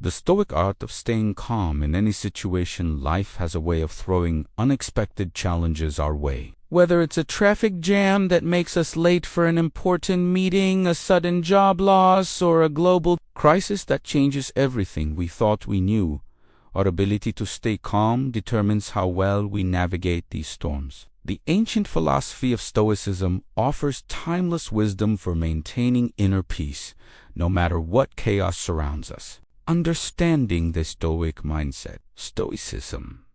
The Stoic art of staying calm in any situation. Life has a way of throwing unexpected challenges our way. Whether it's a traffic jam that makes us late for an important meeting, a sudden job loss, or a global crisis that changes everything we thought we knew, our ability to stay calm determines how well we navigate these storms. The ancient philosophy of Stoicism offers timeless wisdom for maintaining inner peace, no matter what chaos surrounds us. Understanding the Stoic mindset. Stoicism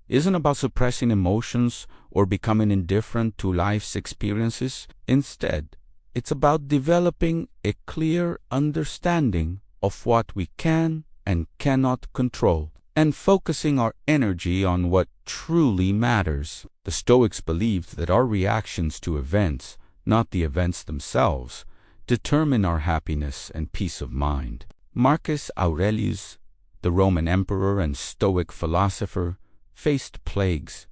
isn't about suppressing emotions or becoming indifferent to life's experiences. Instead, it's about developing a clear understanding of what we can and cannot control, and focusing our energy on what truly matters. The Stoics believed that our reactions to events, not the events themselves, determine our happiness and peace of mind. Marcus Aurelius, the Roman emperor and Stoic philosopher, faced plagues,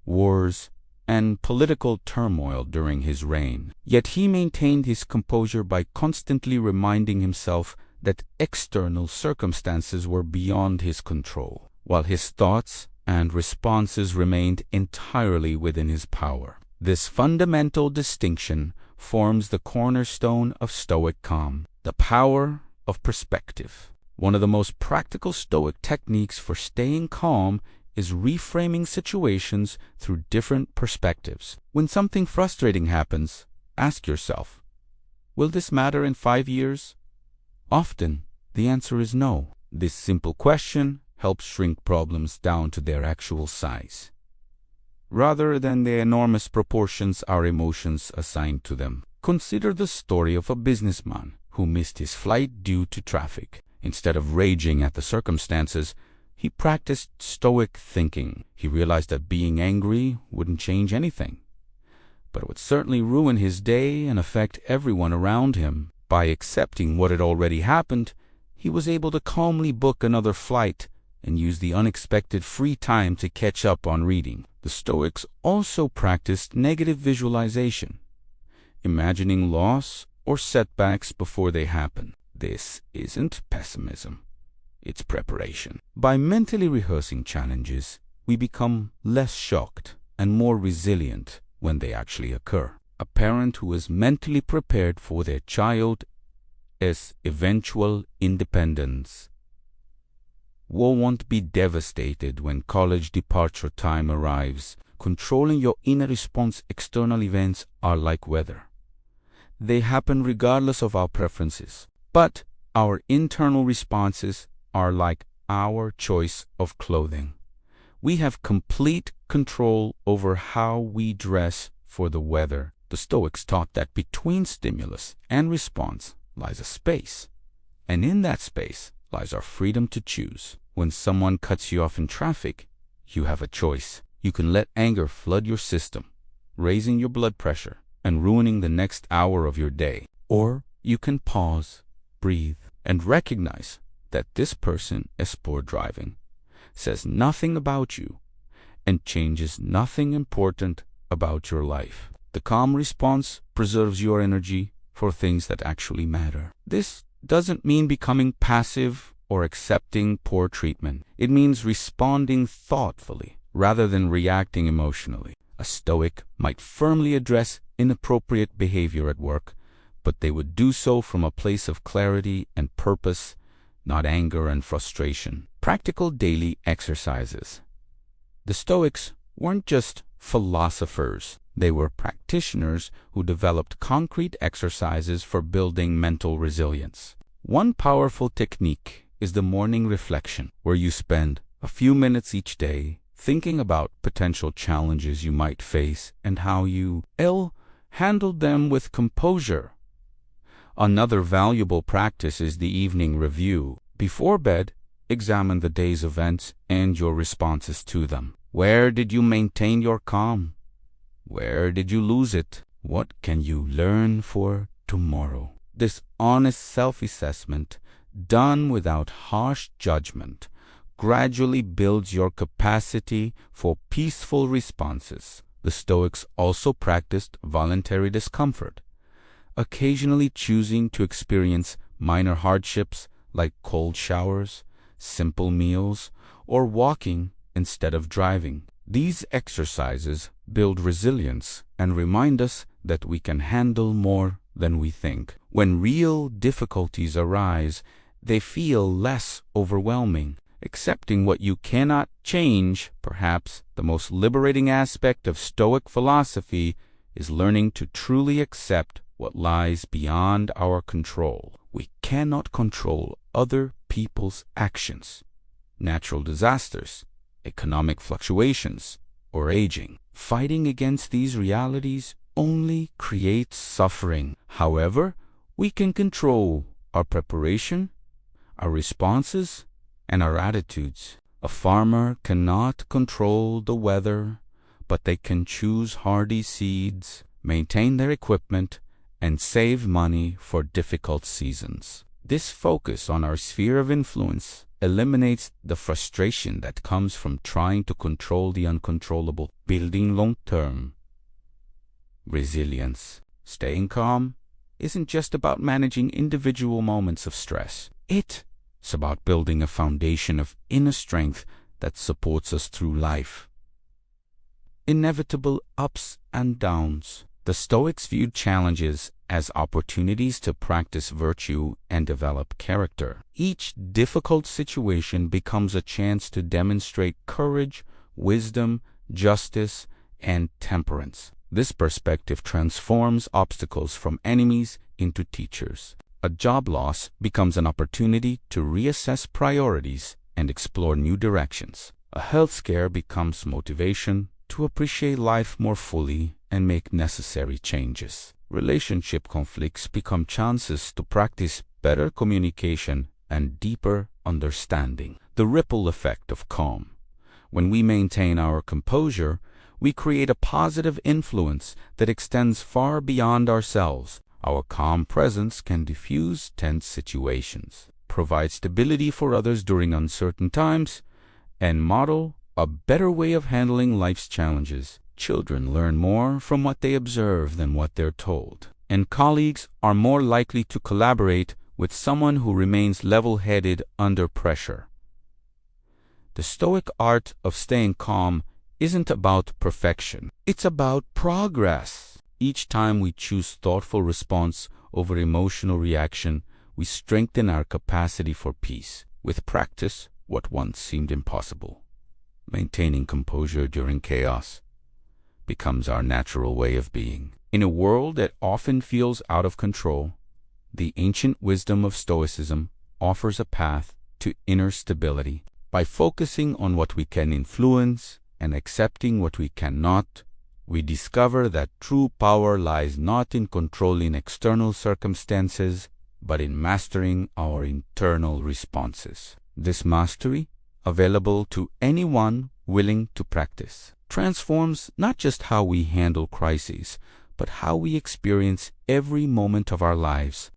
wars, and political turmoil during his reign. Yet he maintained his composure by constantly reminding himself that external circumstances were beyond his control, while his thoughts and responses remained entirely within his power. This fundamental distinction forms the cornerstone of Stoic calm, the power of perspective. One of the most practical Stoic techniques for staying calm is reframing situations through different perspectives. When something frustrating happens, ask yourself, will this matter in 5 years? Often, the answer is no. This simple question helps shrink problems down to their actual size, rather than the enormous proportions our emotions assign to them. Consider the story of a businessman who missed his flight due to traffic. Instead of raging at the circumstances, he practiced Stoic thinking. He realized that being angry wouldn't change anything, but it would certainly ruin his day and affect everyone around him. By accepting what had already happened, he was able to calmly book another flight and use the unexpected free time to catch up on reading. The Stoics also practiced negative visualization, imagining loss or setbacks before they happen. This isn't pessimism, it's preparation. By mentally rehearsing challenges, we become less shocked and more resilient when they actually occur. A parent who is mentally prepared for their child's eventual independence won't be devastated when college departure time arrives. Controlling your inner response. External events are like weather. They happen regardless of our preferences. But our internal responses are like our choice of clothing. We have complete control over how we dress for the weather. The Stoics taught that between stimulus and response lies a space, and in that space lies our freedom to choose. When someone cuts you off in traffic, you have a choice. You can let anger flood your system, raising your blood pressure and ruining the next hour of your day. Or you can pause, breathe, and recognize that this person is poor driving, says nothing about you, and changes nothing important about your life. The calm response preserves your energy for things that actually matter. This doesn't mean becoming passive or accepting poor treatment. It means responding thoughtfully rather than reacting emotionally. A Stoic might firmly address inappropriate behavior at work, but they would do so from a place of clarity and purpose, not anger and frustration. Practical daily exercises. The Stoics weren't just philosophers. They were practitioners who developed concrete exercises for building mental resilience. One powerful technique is the morning reflection, where you spend a few minutes each day thinking about potential challenges you might face and how you handled them with composure. Another valuable practice is the evening review. Before bed, examine the day's events and your responses to them. Where did you maintain your calm? Where did you lose it? What can you learn for tomorrow? This honest self-assessment, done without harsh judgment, gradually builds your capacity for peaceful responses. The Stoics also practiced voluntary discomfort, occasionally choosing to experience minor hardships like cold showers, simple meals, or walking instead of driving. These exercises build resilience and remind us that we can handle more than we think. When real difficulties arise, they feel less overwhelming. Accepting what you cannot change, perhaps the most liberating aspect of Stoic philosophy, is learning to truly accept what lies beyond our control. We cannot control other people's actions, natural disasters, economic fluctuations, or aging. Fighting against these realities only creates suffering. However, we can control our preparation, our responses, and our attitudes. A farmer cannot control the weather, but they can choose hardy seeds, maintain their equipment, and save money for difficult seasons. This focus on our sphere of influence eliminates the frustration that comes from trying to control the uncontrollable, building long-term resilience. Staying calm isn't just about managing individual moments of stress. It's about building a foundation of inner strength that supports us through life. Inevitable ups and downs. The Stoics viewed challenges as opportunities to practice virtue and develop character. Each difficult situation becomes a chance to demonstrate courage, wisdom, justice, and temperance. This perspective transforms obstacles from enemies into teachers. A job loss becomes an opportunity to reassess priorities and explore new directions. A health scare becomes motivation to appreciate life more fully and make necessary changes. Relationship conflicts become chances to practice better communication and deeper understanding. The ripple effect of calm. When we maintain our composure, we create a positive influence that extends far beyond ourselves. Our calm presence can diffuse tense situations, provide stability for others during uncertain times, and model a better way of handling life's challenges. Children learn more from what they observe than what they're told, and colleagues are more likely to collaborate with someone who remains level-headed under pressure. The Stoic art of staying calm isn't about perfection. It's about progress. Each time we choose thoughtful response over emotional reaction, we strengthen our capacity for peace. With practice, what once seemed impossible, maintaining composure during chaos, becomes our natural way of being. In a world that often feels out of control, the ancient wisdom of Stoicism offers a path to inner stability. By focusing on what we can influence and accepting what we cannot, we discover that true power lies not in controlling external circumstances, but in mastering our internal responses. This mastery, available to anyone willing to practice, transforms not just how we handle crises, but how we experience every moment of our lives.